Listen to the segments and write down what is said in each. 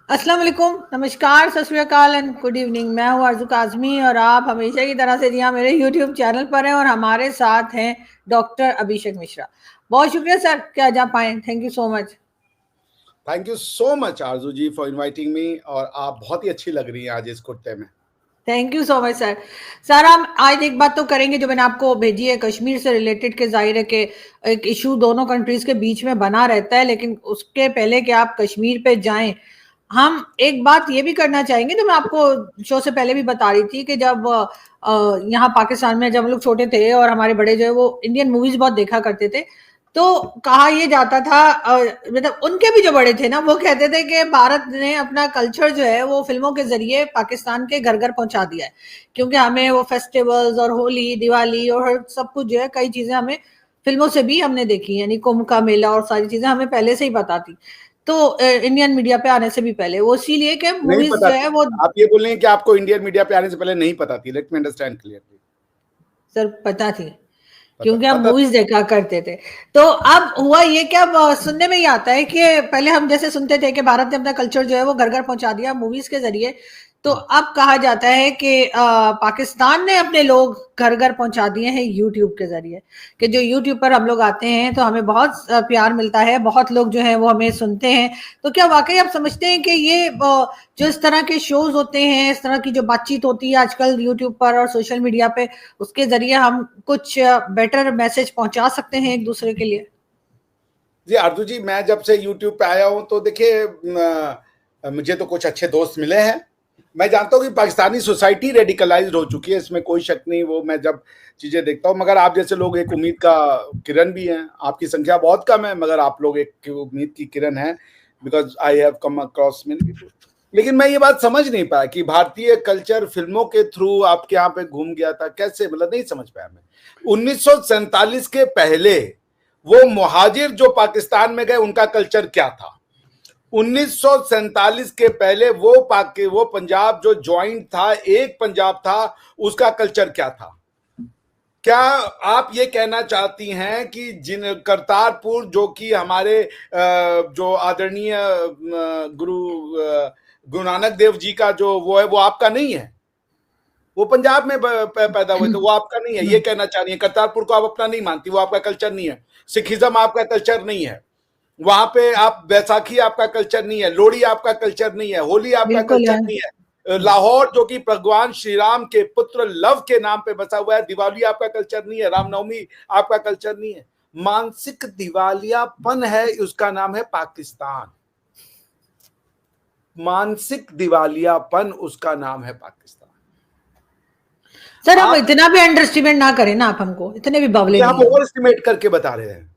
अस्सलाम वालेकुम, नमस्कार, सत श्री अकाल एंड गुड इवनिंग। मैं हूँ आरज़ू काज़मी और आप हमेशा की तरह से जी हाँ मेरे यूट्यूब चैनल पर हैं और हमारे साथ हैं डॉक्टर अभिषेक मिश्रा। बहुत शुक्रिया सर कि आज आप आए, thank you so much. Thank you so much Aarzoo ji for inviting me, और आप बहुत ही अच्छी लग रही हैं आज इस कुर्ते में। Thank you so much sir. Sir हम आज एक बात तो करेंगे जो मैंने आपको भेजी है कश्मीर से रिलेटेड के जाहिर है कि एक इशू दोनों कंट्रीज के बीच में बना रहता है, लेकिन उसके पहले कि आप कश्मीर पे जाएं हम एक बात ये भी करना चाहेंगे जो मैं आपको शो से पहले भी बता रही थी कि जब यहाँ पाकिस्तान में जब हम लोग छोटे थे और हमारे बड़े जो है वो इंडियन मूवीज बहुत देखा करते थे, तो कहा ये जाता था मतलब उनके भी जो बड़े थे ना वो कहते थे कि भारत ने अपना कल्चर जो है वो फिल्मों के जरिए पाकिस्तान के घर घर पहुंचा दिया है, क्योंकि हमें वो फेस्टिवल्स और होली दिवाली और सब कुछ जो है कई चीजें हमें फिल्मों से भी हमने देखी, यानी कुंभ का मेला और सारी चीजें हमें पहले से ही पता थी। तो इंडियन मीडिया पे आने से भी पहले वो इसीलिए कि नहीं मूवीज पता जो है थी? वो आप ये बोल रहे हैं कि आपको इंडियन मीडिया पे आने से पहले नहीं पता थी? Let me understand clearly. Sir पता थी पता क्योंकि हम पता मूवीज देखा करते थे। तो अब हुआ ये कि अब सुनने में ही आता है कि पहले हम जैसे सुनते थे कि भारत ने अपना कल्चर जो है वो घर घर पहुंचा दिया मूवीज के जरिए, तो अब कहा जाता है कि पाकिस्तान ने अपने लोग घर घर पहुंचा दिए हैं यूट्यूब के जरिए, कि जो यूट्यूब पर हम लोग आते हैं तो हमें बहुत प्यार मिलता है, बहुत लोग जो है वो हमें सुनते हैं। तो क्या वाकई आप समझते हैं कि ये जो इस तरह के शोज होते हैं, इस तरह की जो बातचीत होती है आजकल यूट्यूब पर और सोशल मीडिया पे, उसके जरिए हम कुछ बेटर मैसेज पहुंचा सकते हैं एक दूसरे के लिए? जी आरजू जी, मैं जब से यूट्यूब पे आया हूं तो देखिए, मुझे तो कुछ अच्छे दोस्त मिले हैं। मैं जानता हूँ कि पाकिस्तानी सोसाइटी रेडिकलाइज्ड हो चुकी है, इसमें कोई शक नहीं। वो मैं जब चीजें देखता हूँ, मगर आप जैसे लोग एक उम्मीद का किरण भी हैं। आपकी संख्या बहुत कम है, मगर आप लोग एक उम्मीद की किरण है, because I have come across many people. लेकिन मैं ये बात समझ नहीं पाया कि भारतीय कल्चर फिल्मों के थ्रू आपके यहाँ पे घूम गया था कैसे, मतलब नहीं समझ पाया मैं। 1947 के पहले वो मुहाजिर जो पाकिस्तान में गए उनका कल्चर क्या था? 1947 के पहले वो पंजाब जो ज्वाइंट था, एक पंजाब था, उसका कल्चर क्या था? क्या आप ये कहना चाहती हैं कि जिन करतारपुर जो कि हमारे जो आदरणीय गुरु नानक देव जी का जो वो है, वो आपका नहीं है? वो पंजाब में पैदा हुए तो वो आपका नहीं है, ये कहना चाह रही है? करतारपुर को आप अपना नहीं मानती, वो आपका कल्चर नहीं है। सिखिज्म आपका कल्चर नहीं है। वहां पे आप बैसाखी आपका कल्चर नहीं है, लोहड़ी आपका कल्चर नहीं है, होली आपका बिल्कुल कल्चर है। नहीं है। लाहौर जो कि भगवान श्री राम के पुत्र लव के नाम पे बसा हुआ है, दिवाली आपका कल्चर नहीं है, रामनवमी आपका कल्चर नहीं है। मानसिक दिवालियापन है, उसका नाम है पाकिस्तान। मानसिक दिवालियापन उसका नाम है पाकिस्तान। सर अब आप इतना भी अंडर एस्टिमेट ना करें ना, आप हमको इतने भी बावले आप नहीं है। ओवर एस्टिमेट करके बता रहे हैं।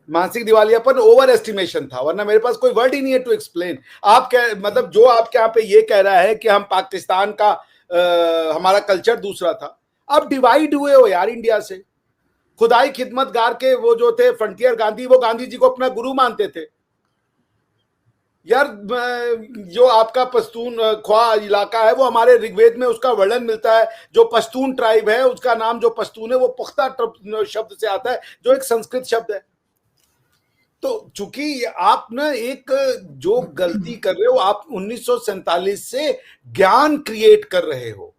मानसिक दिवालियापन ओवर एस्टिमेशन था, वरना मेरे पास कोई वर्ड ही नहीं है टू एक्सप्लेन। आप क्या मतलब, जो आपके यहाँ पे ये कह रहा है कि हम पाकिस्तान का हमारा कल्चर दूसरा था। आप डिवाइड हुए हो यार इंडिया से। खुदाई खिदमतगार के वो जो थे फ्रंटियर गांधी, वो गांधी जी को अपना गुरु मानते थे यार। जो आपका पश्तून ख्वा इलाका है, वो हमारे ऋग्वेद में उसका वर्णन मिलता है। जो पश्तून ट्राइब है, उसका नाम जो पश्तून है, वो पुख्ता शब्द से आता है, जो एक संस्कृत शब्द है। तो चूंकि आप ना एक जो गलती कर रहे हो, आप 1947 से ज्ञान क्रिएट कर रहे हो,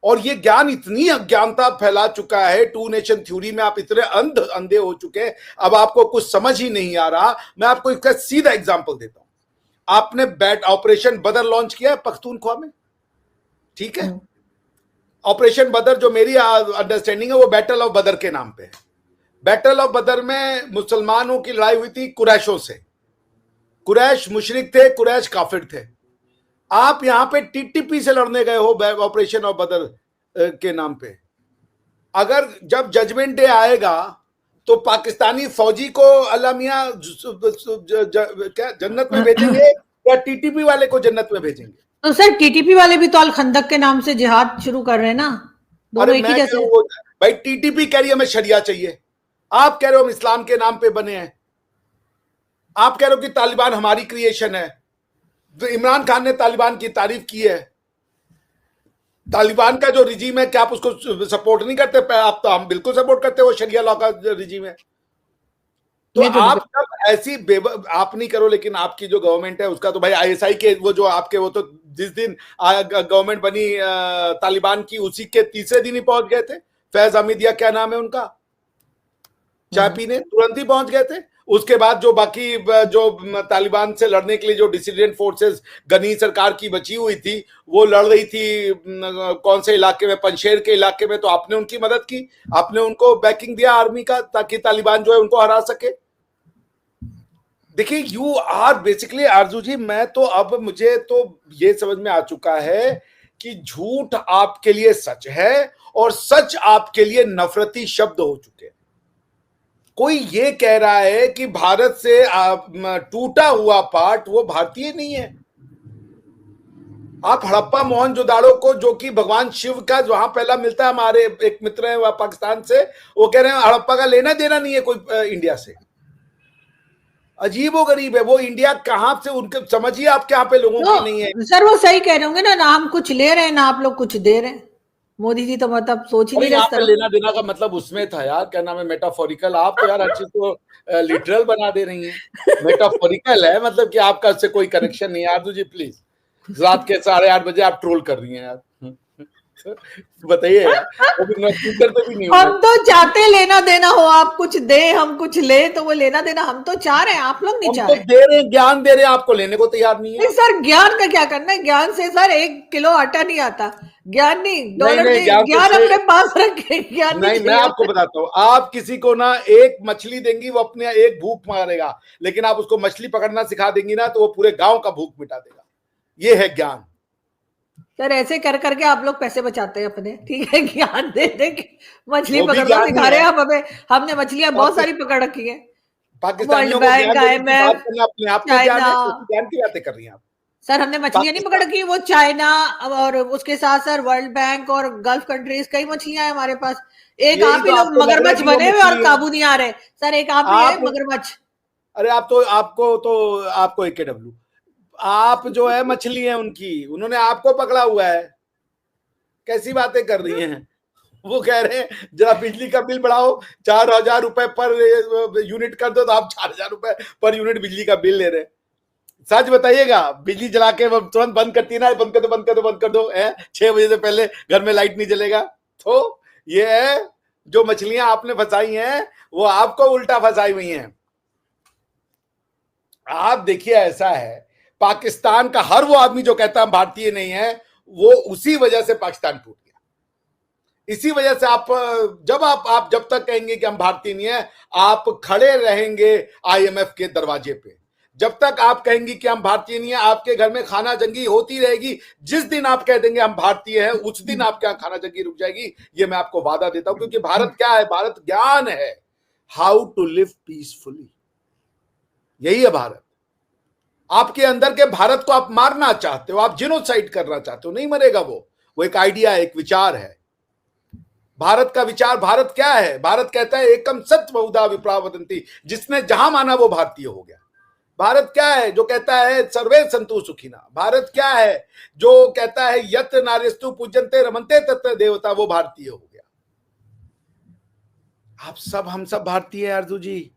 और ये ज्ञान इतनी अज्ञानता फैला चुका है। टू नेशन थ्योरी में आप इतने अंधे हो चुके हैं, अब आपको कुछ समझ ही नहीं आ रहा। मैं आपको इसका सीधा एग्जांपल देता हूं। आपने बैट ऑपरेशन बदर लॉन्च किया है पख्तूनख्वा में, ठीक है? ऑपरेशन बदर, जो मेरी अंडरस्टैंडिंग है, वो बैटल ऑफ बदर के नाम पे है। बैटल ऑफ बदर में मुसलमानों की लड़ाई हुई थी कुरैशों से। कुरैश मुशरिक थे, कुरैश काफिर थे। आप यहां पे टीटीपी से लड़ने गए हो ऑपरेशन ऑफ बदर के नाम पे। अगर जब जजमेंट डे आएगा तो पाकिस्तानी फौजी को अल्लाह मियां क्या जन्नत में भेजेंगे, या टीटीपी वाले को जन्नत में भेजेंगे? तो सर टीटीपी वाले भी तो अल खंदक के नाम से जिहाद शुरू कर रहे हैं ना, अरे दोनों एक ही मैं कह जैसे। रहा हूं, भाई टीटीपी कह रही है हमें शरिया चाहिए, आप कह रहे हो हम इस्लाम के नाम पे बने हैं। आप कह रहे हो कि तालिबान हमारी क्रिएशन है। तो इमरान खान ने तालिबान की तारीफ की है। तालिबान का जो रिजीम है, क्या आप उसको सपोर्ट नहीं करते? आप तो, हम बिल्कुल सपोर्ट करते हो शरिया लॉ का रिजीम है। तो ये तो आप सब ऐसी आप नहीं करो, लेकिन आपकी जो गवर्नमेंट है उसका तो भाई आईएसआई के वो जो आपके वो तो जिस दिन गवर्नमेंट बनी तालिबान की, उसी के तीसरे दिन ही पहुंच गए थे। फैज हमीद या क्या नाम है उनका, चाय पीने तुरंत ही पहुंच गए थे। उसके बाद जो बाकी जो तालिबान से लड़ने के लिए जो डिसिडेंट फोर्सेस गनी सरकार की बची हुई थी, वो लड़ रही थी कौन से इलाके में, पंशेर के इलाके में, तो आपने उनकी मदद की, आपने उनको बैकिंग दिया आर्मी का, ताकि तालिबान जो है उनको हरा सके। देखिए, यू आर बेसिकली आरजू जी, मैं तो अब मुझे तो ये समझ में आ चुका है कि झूठ आपके लिए सच है और सच आपके लिए नफरती शब्द हो चुके हैं। कोई ये कह रहा है कि भारत से टूटा हुआ पार्ट वो भारतीय नहीं है। आप हड़प्पा मोहनजोदाड़ो को, जो कि भगवान शिव का वहां पहला मिलता है, हमारे एक मित्र है वह पाकिस्तान से, वो कह रहे हैं हड़प्पा का लेना देना नहीं है कोई इंडिया से। अजीबो गरीब है वो इंडिया, कहां से उनके समझिए आपके यहाँ पे लोगों की नहीं है। सर वो सही कह रहे होंगे ना हम कुछ ले रहे हैं ना आप लोग कुछ दे रहे हैं। मोदी जी तो मतलब सोच ही नहीं यहाँ पे रहे। लेना देना का मतलब उसमें था यार, क्या नाम है, मेटाफोरिकल। आप तो यार हर चीज को लिटरल बना दे रही हैं। मेटाफोरिकल है मतलब कि आपका उससे कोई कनेक्शन नहीं है। आरजू जी प्लीज, रात के 8:30 बजे आप ट्रोल कर रही हैं यार, बताइए यार, वो भी ट्विटर पे भी नहीं होगा। हम तो चाहते लेना देना हो, आप कुछ दे हम कुछ ले, तो वो लेना देना हम तो चाह रहे हैं, आप लोग नहीं चाह रहे। हम तो दे रहे हैं, ज्ञान दे रहे हैं, आपको लेने को तैयार नहीं है। नहीं सर, ज्ञान का क्या करना है, ज्ञान से सर 1 किलो आटा नहीं आता। ज्ञान नहीं, डॉलर नहीं, ज्ञान अपने पास रखे, ज्ञान नहीं, मैं आपको बताता हूँ, आप किसी को ना एक मछली देंगी वो अपने एक भूख मारेगा, लेकिन आप उसको मछली पकड़ना सिखा देंगी ना तो वो पूरे गांव का भूख मिटा देगा। ये है ज्ञान। सर ऐसे कर करके आप लोग पैसे बचाते हैं अपने, ठीक है, ज्ञान दे दे के मछली वो भी पकड़ना ज्ञान ही सिखा रहे है। हैं आप हमें। हमने मछलियां बहुत सारी पकड़ रखी है। पाकिस्तानियों वर्ल्ड को बैंक, ज्ञान देने की बात IMF, करना अपने आप में ज्ञान है, चाइना। तो ज्ञान की बातें कर रही हैं आप। सर हमने मछलियां नहीं पकड़ रखी, वो चाइना और उसके साथ सर वर्ल्ड बैंक और गल्फ कंट्रीज कई मछलियां हैं हमारे पास। एक यही आप ही तो लोग आपको लग रहा है मगरमच्छ कि वो बने हुए और मछली है। काबू नहीं आ रहे। सर एक आप ही है आप मगरमच्छ। अरे आपको AKW, आप जो है मछली है उनकी, उन्होंने आपको पकड़ा हुआ है। कैसी बातें कर रही हैं। वो कह रहे हैं जरा बिजली का बिल बढ़ाओ, 4,000 रुपए पर यूनिट कर दो, तो आप 4,000 रुपए पर यूनिट बिजली का बिल ले रहे हैं। सच बताइएगा, बिजली जला के तुरंत बंद करती है ना, बंद कर दो बंद कर दो बंद कर दो, 6 बजे से पहले घर में लाइट नहीं जलेगा। तो ये है जो मछलियां आपने फंसाई हैं, वो आपको उल्टा फंसाई हुई हैं। आप देखिए, ऐसा है, पाकिस्तान का हर वो आदमी जो कहता है भारतीय नहीं है, वो उसी वजह से पाकिस्तान टूट गया। इसी वजह से आप जब तक कहेंगे कि हम भारतीय नहीं है, आप खड़े रहेंगे IMF के दरवाजे पे। जब तक आप कहेंगे कि हम भारतीय नहीं है, आपके घर में खाना जंगी होती रहेगी। जिस दिन आप कह देंगे हम भारतीय हैं, उस दिन आपके यहाँ खाना जंगी रुक जाएगी। ये मैं आपको वादा देता हूं, क्योंकि भारत क्या है, भारत ज्ञान है, हाउ टू लिव पीसफुली। यही है भारत। आपके अंदर के भारत को आप मारना चाहते हो, आप जिनोसाइड करना चाहते हो, नहीं मरेगा वो एक आइडिया है, एक विचार है। भारत का विचार, भारत क्या है, भारत कहता है एकम सत्य बहुधा विप्रा वदंती, जिसने जहां माना वो भारतीय हो गया। भारत क्या है जो कहता है सर्वे संतु सुखिना। भारत क्या है जो कहता है यत्र नार्यस्तु पूज्यन्ते रमन्ते तत्र देवता, वो भारतीय हो गया। हम सब भारतीय है आरजू जी।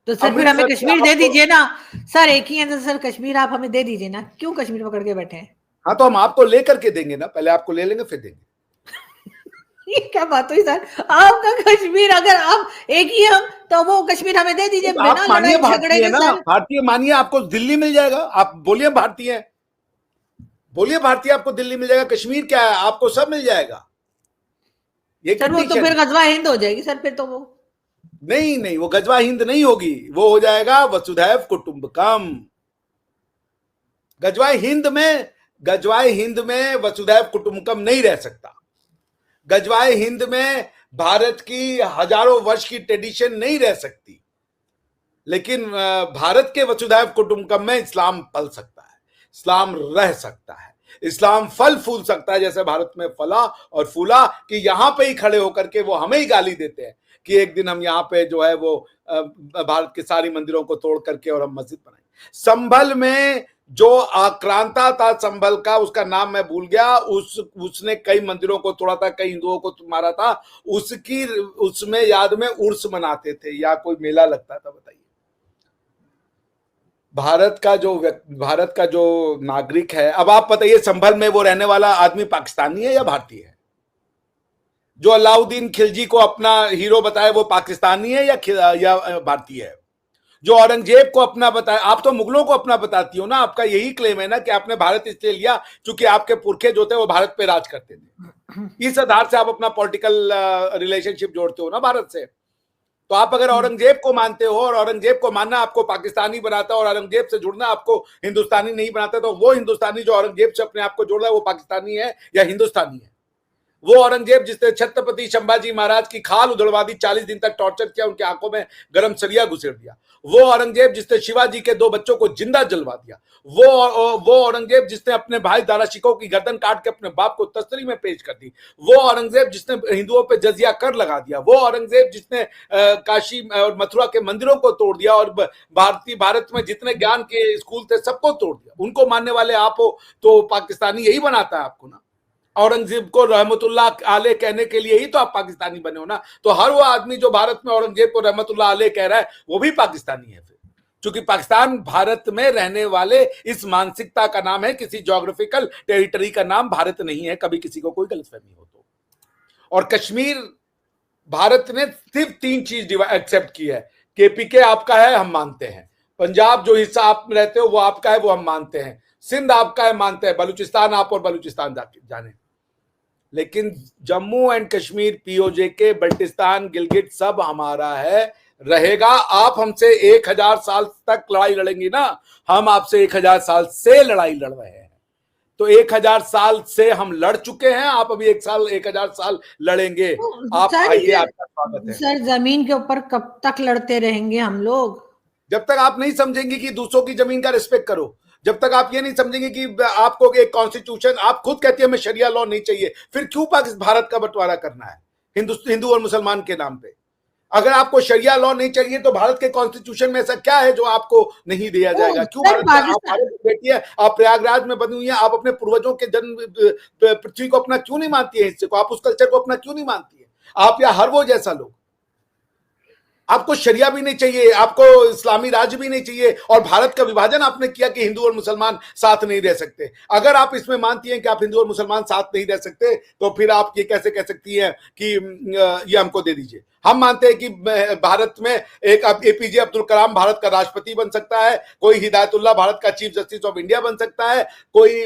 तो सर फिर हमें कश्मीर दे दीजिए ना। सर एक ही है तो सर कश्मीर आप हमें दे दीजिए ना, क्यों कश्मीर पकड़ के बैठे हैं। हाँ तो हम आपको लेकर के देंगे ना, पहले आपको ले लेंगे फिर देंगे। ये क्या बात हुई सर, आपका कश्मीर, अगर आप एक ही हम तो वो कश्मीर हमें दे दीजिए बिना लड़ाई झगड़े के। सर भारतीय मानिए, आपको दिल्ली मिल जाएगा, आप बोलिए भारतीय है, बोलिए भारतीय, आपको दिल्ली मिल जाएगा। कश्मीर क्या है, आपको सब मिल जाएगा। ये सर वो तो फिर गजवा हिंद हो जाएगी सर, फिर तो वो नहीं, वो गजवा हिंद नहीं होगी, वो हो जाएगा वसुधैव कुटुंबकम। गजवाए हिंद में वसुधैव कुटुंबकम नहीं रह सकता। गजवाए हिंद में भारत की हजारों वर्ष की ट्रेडिशन नहीं रह सकती, लेकिन भारत के वसुधैव कुटुंबकम में इस्लाम पल सकता है, इस्लाम रह सकता है, इस्लाम फल फूल सकता है, जैसे भारत में फला और फूला कि यहां पे ही खड़े होकर के वो हमें ही गाली देते हैं कि एक दिन हम यहाँ पे जो है वो भारत के सारी मंदिरों को तोड़ करके और हम मस्जिद बनाएंगे। संभल में जो आक्रांता था संभल का, उसका नाम मैं भूल गया, उसने कई मंदिरों को तोड़ा था, कई हिंदुओं को मारा था, उसकी उसमें याद में उर्स मनाते थे या कोई मेला लगता था। बताइए, भारत का जो नागरिक है, अब आप बताइए संभल में वो रहने वाला आदमी पाकिस्तानी है या भारतीय है? जो अलाउद्दीन खिलजी को अपना हीरो बताए वो पाकिस्तानी है या भारतीय है? जो औरंगजेब को अपना बताया, आप तो मुगलों को अपना बताती हो ना, आपका यही क्लेम है ना कि आपने भारत इसलिए लिया क्योंकि आपके पुरखे जो थे वो भारत पे राज करते थे। इस आधार से आप अपना पॉलिटिकल रिलेशनशिप जोड़ते हो ना भारत से। तो आप अगर औरंगजेब को मानते हो और औरंगजेब को मानना आपको पाकिस्तानी बनाता है और औरंगजेब से जुड़ना आपको हिंदुस्तानी नहीं बनाता, तो वो हिंदुस्तानी जो औरंगजेब से अपने आप को जोड़ रहा है वो पाकिस्तानी है या हिंदुस्तानी है? वो औरंगजेब जिसने छत्रपति संभाजी महाराज की खाल उधड़वा दी, 40 दिन तक टॉर्चर किया, उनकी आंखों में गरम सरिया घुसेड़ दिया, वो औरंगजेब जिसने शिवाजी के 2 बच्चों को जिंदा जलवा दिया, वो औरंगजेब जिसने अपने भाई दारा शिकोह की गर्दन काट के अपने बाप को तस्तरी में पेश कर दी, वो औरंगजेब जिसने हिंदुओं पे जजिया कर लगा दिया, वो औरंगजेब जिसने काशी और मथुरा के मंदिरों को तोड़ दिया और भारत में जितने ज्ञान के स्कूल थे सबको तोड़ दिया, उनको मानने वाले आप हो तो पाकिस्तानी यही बनाता है आपको ना। औरंगजेब को रहमतुल्लाह आले कहने के लिए ही तो आप पाकिस्तानी बने हो ना। तो हर वो आदमी जो भारत में औरंगजेब को रहमतुल्लाह आले कह रहा है वो भी पाकिस्तानी है फिर, क्योंकि पाकिस्तान भारत में रहने वाले इस मानसिकता का नाम है, किसी ज्योग्राफिकल टेरिटरी का नाम भारत नहीं है, कभी किसी को कोई गलतफहमी हो तो। और कश्मीर भारत ने सिर्फ 3 चीज एक्सेप्ट की है, केपीके आपका है, हम मानते हैं, पंजाब जो हिस्सा आप रहते हो वो आपका है, वो हम मानते हैं, सिंध आपका है, मानते हैं, बलूचिस्तान आप और बलूचिस्तान जाने, लेकिन जम्मू एंड कश्मीर, पीओजे के, बल्टिस्तान, गिलगिट सब हमारा है, रहेगा। आप हमसे 1000 साल तक लड़ाई लड़ेंगी ना, हम आपसे 1000 साल से लड़ाई लड़ रहे हैं। तो 1000 साल से हम लड़ चुके हैं, आप अभी 1000 साल लड़ेंगे। आप आइए, आपका स्वागत है। सर जमीन के ऊपर कब तक लड़ते रहेंगे हम लोग? जब तक आप नहीं समझेंगे कि दूसरों की जमीन का रिस्पेक्ट करो, जब तक आप ये नहीं समझेंगे कि आपको एक कॉन्स्टिट्यूशन, आप खुद कहते हैं हमें शरिया लॉ नहीं चाहिए, फिर क्यों भारत का बंटवारा करना है हिंदू और मुसलमान के नाम पे? अगर आपको शरिया लॉ नहीं चाहिए तो भारत के कॉन्स्टिट्यूशन में ऐसा क्या है जो आपको नहीं दिया जाएगा? क्यों आप भारत की बेटी है, आप प्रयागराज में बनी हुई है, आप अपने पूर्वजों के जन्म पृथ्वी को अपना क्यों नहीं मानती है, हिस्से को, आप उस कल्चर को अपना क्यों नहीं मानती है? आप या हर वो जैसा लोग, आपको शरिया भी नहीं चाहिए, आपको इस्लामी राज्य भी नहीं चाहिए, और भारत का विभाजन आपने किया कि हिंदू और मुसलमान साथ नहीं रह सकते। अगर आप इसमें मानती हैं कि आप हिंदू और मुसलमान साथ नहीं रह सकते, तो फिर आप ये कैसे कह सकती हैं कि ये हमको दे दीजिए? हम मानते हैं कि भारत में एक एपीजे अब्दुल कलाम भारत का राष्ट्रपति बन सकता है, कोई हिदायतुल्लाह भारत का चीफ जस्टिस ऑफ इंडिया बन सकता है, कोई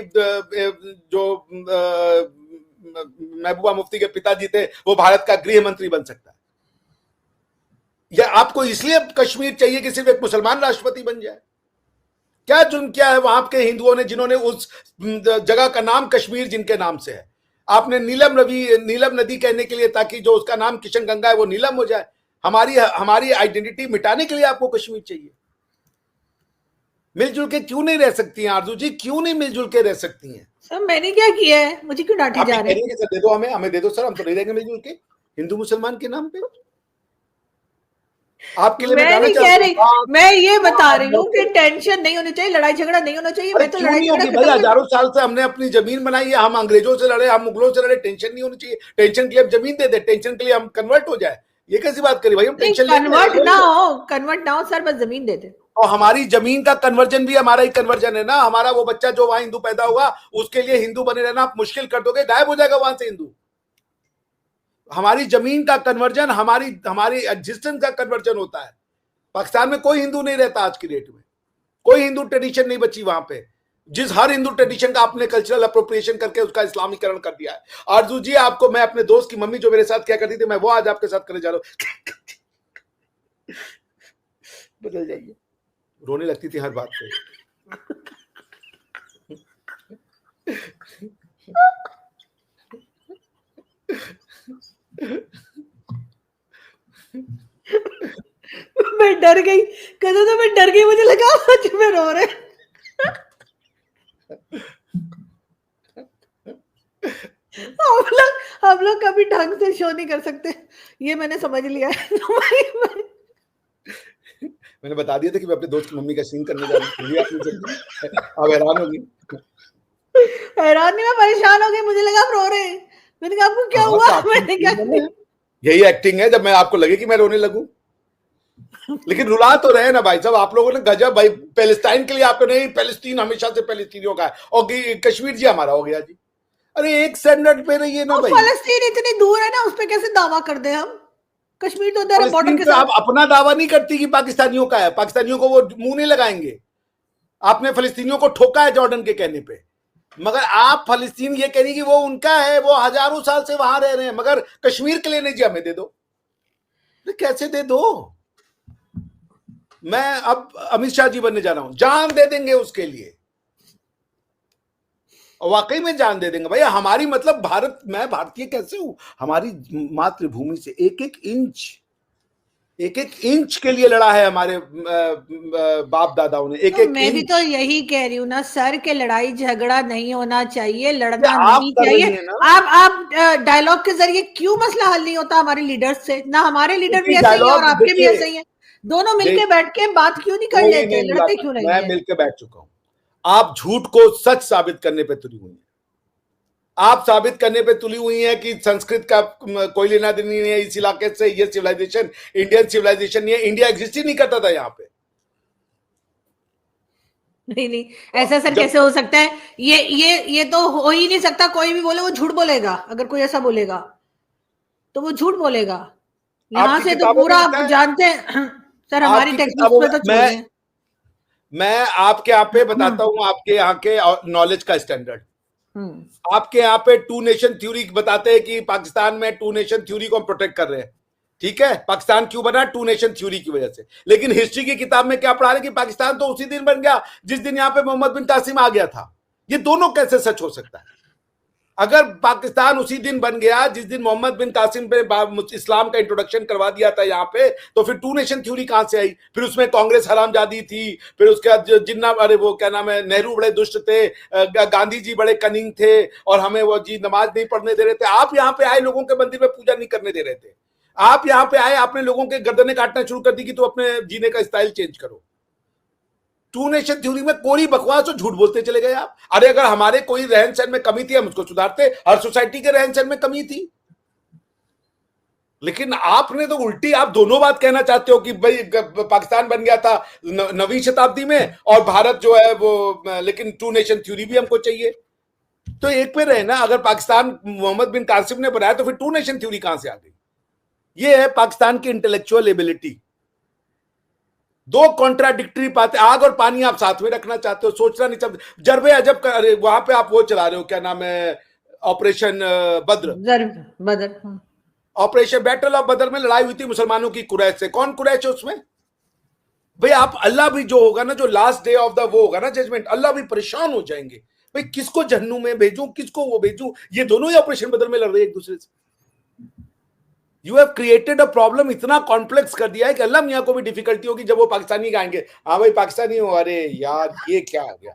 जो महबूबा मुफ्ती के पिताजी थे वो भारत का गृह मंत्री बन सकता है। या आपको इसलिए कश्मीर चाहिए कि सिर्फ एक मुसलमान राष्ट्रपति बन जाए? क्या जुर्म किया है वहां के हिंदुओं ने जिन्होंने उस जगह का नाम कश्मीर जिनके नाम से है? आपने नीलम नदी कहने के लिए, ताकि जो उसका नाम किशन गंगा है वो नीलम हो जाए। हमारी आइडेंटिटी मिटाने के लिए आपको कश्मीर चाहिए? मिलजुल के क्यों नहीं रह सकती हैं आरजू जी? क्यों नहीं मिलजुल के रह सकती हैं? सर मैंने क्या किया है, मुझे क्यों डांटी जा रही है? सर दे दो, हमें दे दो सर, हम तो नहीं देंगे मिलजुल के हिंदू मुसलमान के नाम पे। आपके लिए मैं नहीं कह रही, मैं ये बता रही हूँ कि टेंशन नहीं होनी चाहिए, लड़ाई झगड़ा नहीं होना चाहिए। मैं तो लड़ाई झगड़ा भाई, हजारों साल से हमने अपनी जमीन बनाई है, हम अंग्रेजों से लड़े, हम मुगलों से लड़े, टेंशन नहीं होनी चाहिए। टेंशन के लिए हम जमीन दे दे, टेंशन के लिए हम कन्वर्ट हो जाए, ये कैसी बात करी भाई? हम टेंशन कन्वर्ट ना हो सर, बस जमीन दे दे। और हमारी जमीन का कन्वर्जन भी हमारा ही कन्वर्जन है ना। हमारा वो बच्चा जो वहां हिंदू पैदा हुआ, उसके लिए हिंदू बने रहना आप मुश्किल कर दोगे, गायब हो जाएगा वहां से हिंदू। हमारी जमीन का कन्वर्जन, हमारी एग्जिस्टेंस का कन्वर्जन होता है। पाकिस्तान में कोई हिंदू नहीं रहता आज की डेट में, कोई हिंदू ट्रेडिशन नहीं बची वहां पे। जिस हर हिंदू ट्रेडिशन का आपने कल्चरल अप्रोप्रिएशन करके उसका इस्लामीकरण कर दिया है। आरजू जी, आपको मैं अपने दोस्त की मम्मी जो मेरे साथ क्या करती थी, मैं वो आज आपके साथ करने जा रहा हूं। बदल जाइए, रोने लगती थी हर बात पे। मैं डर गई, कहते तो मैं डर गई, मुझे लगा आज में रो रहे। हम लोग कभी ढंग से शो नहीं कर सकते, ये मैंने समझ लिया है। मैंने बता दिया था कि मैं अपने दोस्त की मम्मी का सीन करने जा रहा हूँ, फिर भी आप नहीं सकती। अब हैरान होगी। हैरान नहीं, मैं परेशान हो गई, मुझे लगा आप रो रहे हैं। मैंने कहा आपको क्या हाँ, हुआ? तो एक्टिंग मैंने की क्या मैंने, यही एक्टिंग है, जब मैं आपको लगे कि मैं रोने लगूं। लेकिन रुला तो रहे ना भाई साहब, आप लोगों ने गजब भाई, पैलेस्टाइन के लिए आपको नहीं, पैलेस्टीन हमेशा से पैलेस्टीनियों का है, और कश्मीर जी हमारा हो गया जी। अरे एक स्टैंडर्ड पे रहिए ना और भाई। फलस्तीन इतनी दूर है ना, उस पर कैसे दावा कर दे हम? कश्मीर तो उधर है बॉर्डर फलस्तीन के पे साथ। आप अपना दावा नहीं करती कि पाकिस्तानियों का है, पाकिस्तानियों को वो मुंह नहीं लगाएंगे। आपने फलस्तीनियों को ठोका है जॉर्डन के कहने पे, मगर आप फलस्तीन ये कह रही कि वो उनका है, वो हजारों साल से वहां रह रहे हैं, मगर कश्मीर के लिए नहीं जी, हमें दे दो। कैसे दे दो? मैं अब अमित शाह जी बनने जा रहा हूं, जान दे देंगे उसके लिए, वाकई में जान दे देंगे भैया। हमारी मतलब भारत, मैं भारतीय कैसे हूं, हमारी मातृभूमि से एक एक इंच के लिए लड़ा है हमारे बाप दादाओं ने, एक तो एक मैं भी तो इंच। यही कह रही हूँ ना सर, के लड़ाई झगड़ा नहीं होना चाहिए, ये लड़ना आप नहीं कर चाहिए। रही है ना, आप डायलॉग के जरिए क्यों मसला हल नहीं होता हमारे लीडर्स से? ना हमारे लीडर भी क्योंकि ऐसे ही है और डायलॉग आपके भी देखिए, ऐसे ही है। दोनों मिलके बैठ के बात क्यों नहीं कर कोई लेते? नहीं लड़ते मिलाता, क्यों नहीं मैं है? मिलकर बैठ चुका हूं। आप झूठ को सच साबित करने पे तुली हुई है, आप साबित करने पे तुली हुई है कि संस्कृत का कोई लेना देना नहीं है इस इलाके से, ये सिविलाइजेशन इंडियन सिविलाइजेशन नहीं है, इंडिया एग्जिस्ट ही नहीं करता था यहाँ पे। नहीं नहीं, ऐसा सर जब कैसे हो सकता है? ये तो हो ही नहीं सकता। कोई भी बोले वो झूठ बोलेगा। अगर कोई ऐसा बोलेगा तो वो झूठ बोलेगा। यहां आपकी से तो किताबों में पूरा लिखा आप है, जानते हैं सर, हमारी आपकी टेक्स्ट बुक्स किताबों में में तो छोड़िए। मैं आपके यहाँ पे बताता हूँ, आपके यहाँ के नॉलेज का स्टैंडर्ड। हम्म। आपके यहाँ पे टू नेशन थ्योरी बताते हैं कि पाकिस्तान में टू नेशन थ्योरी को हम प्रोटेक्ट कर रहे हैं, ठीक है, पाकिस्तान क्यों बना? टू नेशन थ्योरी की वजह से। लेकिन हिस्ट्री की किताब में क्या पढ़ा रहे कि पाकिस्तान तो उसी दिन बन गया जिस दिन यहाँ पे मोहम्मद बिन कासिम आ गया था। ये दोनों कैसे सच हो सकता है? अगर पाकिस्तान उसी दिन बन गया जिस दिन मोहम्मद बिन कासिम पे इस्लाम का इंट्रोडक्शन करवा दिया था यहाँ पे, तो फिर टू नेशन थ्योरी कहां से आई? फिर उसमें कांग्रेस हरामजादी थी, फिर उसके बाद जिन्ना, अरे वो क्या नाम है, नेहरू बड़े दुष्ट थे, गांधी जी बड़े कनिंग थे, और हमें वो जी नमाज नहीं पढ़ने दे रहे थे। आप यहाँ पे आए, लोगों के मंदिर में पूजा नहीं करने दे रहे थे। आप यहाँ पे आए, आपने लोगों के गर्दनें काटना शुरू कर दी कि तो अपने जीने का स्टाइल चेंज करो। टू नेशन थ्योरी में कोई बकवास और झूठ बोलते चले गए आप। अरे अगर हमारे कोई रहन सहन में कमी थी हम उसको सुधारते, हर सोसाइटी के रहन सहन में कमी थी। लेकिन आपने तो उल्टी, आप दोनों बात कहना चाहते हो कि भाई पाकिस्तान बन गया था 9वीं शताब्दी में और भारत जो है वो, लेकिन टू नेशन थ्योरी भी हमको चाहिए। तो एक पे रहे ना, अगर पाकिस्तान मोहम्मद बिन कासिम ने बनाया तो फिर टू नेशन थ्योरी कहां से आ गई? ये है पाकिस्तान की इंटेलेक्चुअल एबिलिटी। दो कॉन्ट्राडिक्टरी बातें, आग और पानी आप साथ में रखना चाहते हो, सोचना नहीं चाहते। जरबे अजब कर, अरे वहां पे आप वो चला रहे हो, क्या नाम है, ऑपरेशन बद्र, बदर। ऑपरेशन बैटल ऑफ बद्र में लड़ाई हुई थी मुसलमानों की कुरैश से। कौन कुरैश है उसमें? भाई आप, अल्लाह भी जो होगा ना, जो लास्ट डे ऑफ द वो होगा ना जजमेंट, अल्लाह भी परेशान हो जाएंगे, भाई किसको जहन्नुम में भेजूं, किसको वो भेजूं। ये दोनों ही ऑपरेशन बद्र में लड़ रहे हैं एक दूसरे से। You have created a problem, इतना कॉम्प्लेक्स कर दिया है कि अल्लाह मियां को भी डिफिकल्टी होगी जब वो पाकिस्तानी गाएंगे, हाँ भाई पाकिस्तानी हो, अरे यार ये क्या आ गया।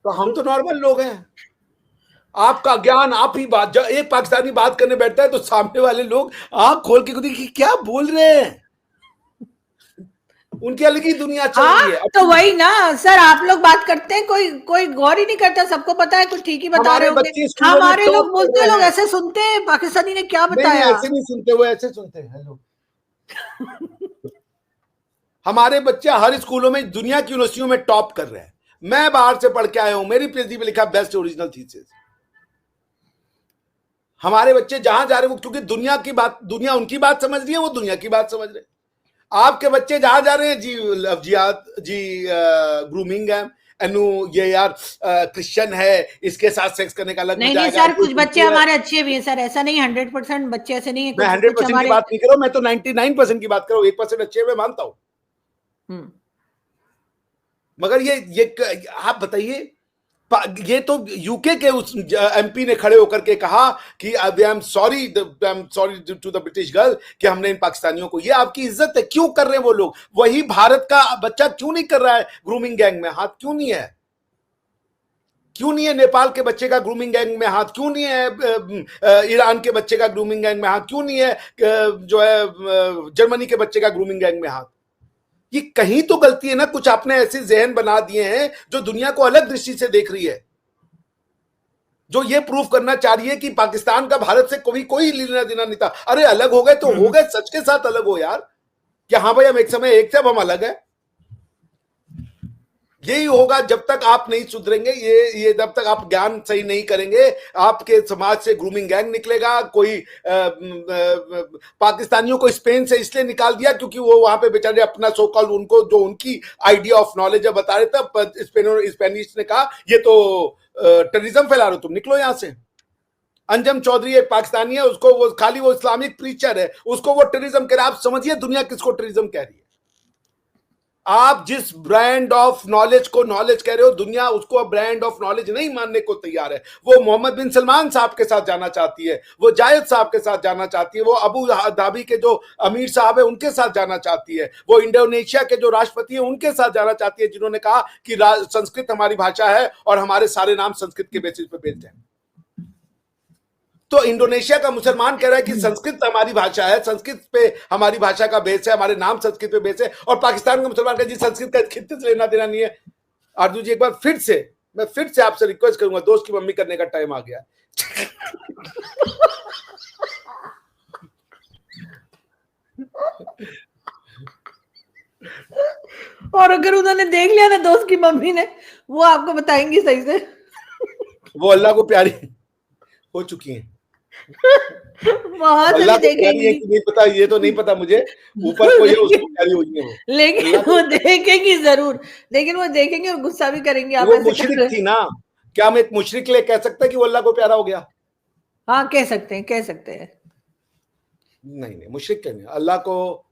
तो हम तो नॉर्मल लोग हैं, आपका ज्ञान, आप ही बात, जब एक पाकिस्तानी बात करने बैठता है तो सामने वाले लोग आंख खोल के खुद क्या बोल रहे हैं, उनकी अलग ही दुनिया चल रही है। तो वही ना सर, आप लोग बात करते हैं, कोई कोई गौर ही नहीं करता, सबको पता है कुछ ठीक ही बता रहे हमारे होंगे। बच्चे स्कूलों में हमारे टॉप लोग कर बोलते हैं, रहे लोग हैं। ऐसे सुनते हैं पाकिस्तानी ने क्या नहीं नहीं, बताया। ऐसे नहीं सुनते, वो ऐसे सुनते हैं, हेलो। हमारे बच्चे हर स्कूलों में, दुनिया की यूनिवर्सिटियों में टॉप कर रहे हैं। मैं बाहर से पढ़ के आया हूं, मेरी पीएचडी में लिखा बेस्ट ओरिजिनल थीसिस। हमारे बच्चे जहां जा रहे हैं, क्योंकि दुनिया की बात, दुनिया उनकी बात समझ रही है, वो दुनिया की बात समझ रहे हैं। आपके बच्चे जहां जा रहे हैं जी, लफ्जियात जी, ग्रूमिंग है, अनु ये यार क्रिश्चियन है, इसके साथ सेक्स करने का अलग नहीं मजा नहीं आएगा। सर, कुछ बच्चे हमारे अच्छे भी हैं सर, ऐसा नहीं 100% बच्चे ऐसे नहीं है, मैं कुछ कुछ 100% की हमारे। बात नहीं कर रहा हूं, मैं तो 99% की बात कर रहा हूं। 1% अच्छे मैं मानता हूं, मगर ये आप बताइए, ये तो यूके के उस एमपी ने खड़े होकर के कहा कि I am sorry to the British girl कि हमने इन पाकिस्तानियों को, ये आपकी इज्जत है, क्यों कर रहे हैं वो लोग? वही भारत का बच्चा क्यों नहीं कर रहा है ग्रूमिंग गैंग में हाथ, क्यों नहीं है? क्यों नहीं है नेपाल के बच्चे का ग्रूमिंग गैंग में हाथ, क्यों नहीं है ईरान के बच्चे का ग्रूमिंग गैंग में हाथ, क्यों नहीं है जो है जर्मनी के बच्चे का ग्रूमिंग गैंग में हाथ? ये कहीं तो गलती है ना, कुछ आपने ऐसे जहन बना दिए हैं जो दुनिया को अलग दृष्टि से देख रही है, जो ये प्रूव करना चाह रही है कि पाकिस्तान का भारत से कोई लेना देना नहीं था। अरे अलग हो गए तो हो गए, सच के साथ अलग हो यार, कि हाँ भाई हम एक समय एक थे, अब हम अलग है। यही होगा जब तक आप नहीं सुधरेंगे, ये जब तक आप ज्ञान सही नहीं करेंगे, आपके समाज से ग्रूमिंग गैंग निकलेगा। कोई पाकिस्तानियों को स्पेन से इसलिए निकाल दिया क्योंकि वो वहां पे बेचारे अपना सो कॉल, उनको जो उनकी आइडिया ऑफ नॉलेज है बता रहे थे, स्पेनिश ने कहा ये तो टेररिज्म फैला रहे हो तुम, निकलो यहां से। अंजम चौधरी एक पाकिस्तानी है, उसको वो खाली वो इस्लामिक प्रीचर है, उसको वो टेररिज्म कह रहा है। आप समझिए दुनिया किसको टेररिज्म कह रही है। आप जिस ब्रांड ऑफ नॉलेज को नॉलेज कह रहे हो, दुनिया उसको ब्रांड ऑफ नॉलेज नहीं मानने को तैयार है। वो मोहम्मद बिन सलमान साहब के साथ जाना चाहती है, वो जायद साहब के साथ जाना चाहती है, वो अबू धाबी के जो अमीर साहब है उनके साथ जाना चाहती है, वो इंडोनेशिया के जो राष्ट्रपति है उनके साथ जाना चाहती है, जिन्होंने कहा कि संस्कृत हमारी भाषा है और हमारे सारे नाम संस्कृत के बेसिस पे बेस्ड हैं। तो इंडोनेशिया का मुसलमान कह रहा है कि संस्कृत हमारी भाषा है, संस्कृत पे हमारी भाषा का बेस है, हमारे नाम संस्कृत पे बेस है, और पाकिस्तान का मुसलमान कह रहा है जी संस्कृत का खित्ते से लेना देना नहीं है। आरजू जी एक बार मैं फिर से आपसे रिक्वेस्ट करूंगा, दोस्त की मम्मी करने का टाइम आ गया। और अगर उन्होंने देख लिया ना दोस्त की मम्मी ने, वो आपको बताएंगी सही से। वो अल्लाह को प्यारी हो चुकी हैं, वहां से भी देखेंगी कि नहीं पता, ये तो नहीं पता मुझे, ऊपर कोई है उसको प्यारी हुई है वो, लेकिन वो देखेंगी जरूर, लेकिन वो देखेंगे और गुस्सा भी करेंगे। आप वो मुशरिक थी ना, क्या हम एक मुशरिक के लिए कह सकते हैं कि वो अल्लाह को प्यारा हो गया? हाँ कह सकते हैं, कह सकते हैं। नहीं मुशरिक कहने, अल्लाह को।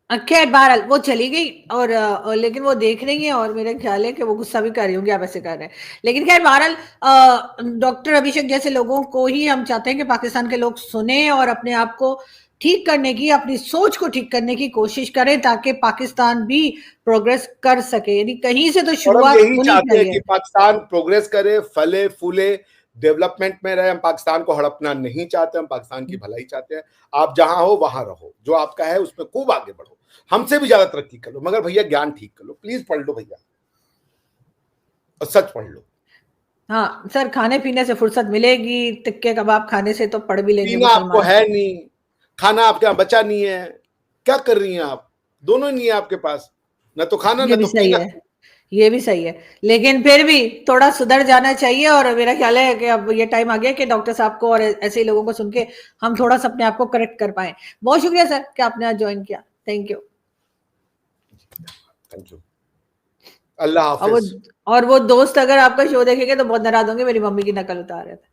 खैर बहरहाल वो चली गई, और लेकिन वो देख रही है, और मेरा ख्याल है कि वो गुस्सा भी कर रही होंगी आप ऐसे कर रहे हैं। लेकिन खैर बहरहाल डॉक्टर अभिषेक जैसे लोगों को ही हम चाहते हैं कि पाकिस्तान के लोग सुने और अपने आप को ठीक करने की, अपनी सोच को ठीक करने की कोशिश करें, ताकि पाकिस्तान भी प्रोग्रेस कर सके। यानी कहीं से तो शुरुआत यही होनी चाहते हैं कि चाहिए। पाकिस्तान प्रोग्रेस करे, फले फूले, डेवलपमेंट में रहे। हम पाकिस्तान को हड़पना नहीं चाहते, हम पाकिस्तान की भलाई चाहते हैं। आप जहां हो वहां रहो, जो आपका है उसमें खूब आगे बढ़ो, हमसे भी ज्यादा तरक्की कर लो, मगर भैया ज्ञान ठीक कर लो, प्लीज पढ़ लो भैया, और सच पढ़ लो। हाँ सर, खाने पीने से फुर्सत मिलेगी, टिक्के कबाब खाने से तो पढ़ भी लेंगे पीना आपको मुसलमान। है नहीं, खाना आपके यहाँ बचा नहीं है, क्या कर रही हैं आप? दोनों नहीं है आपके पास, न तो खाना ये न भी तो सही पीना। है, ये भी सही है, लेकिन फिर भी थोड़ा सुधर जाना चाहिए। और मेरा ख्याल है कि अब ये टाइम आ गया कि डॉक्टर साहब को और ऐसे ही लोगों को सुन के हम थोड़ा सा अपने आप को करेक्ट कर पाए। बहुत शुक्रिया सर कि आपने आज ज्वाइन किया। Thank you. थैंक यू, अल्लाह और वो हाफिज। और वो दोस्त अगर आपका शो देखेंगे तो बहुत नाराज होंगे, मेरी मम्मी की नकल उतार रहे थे।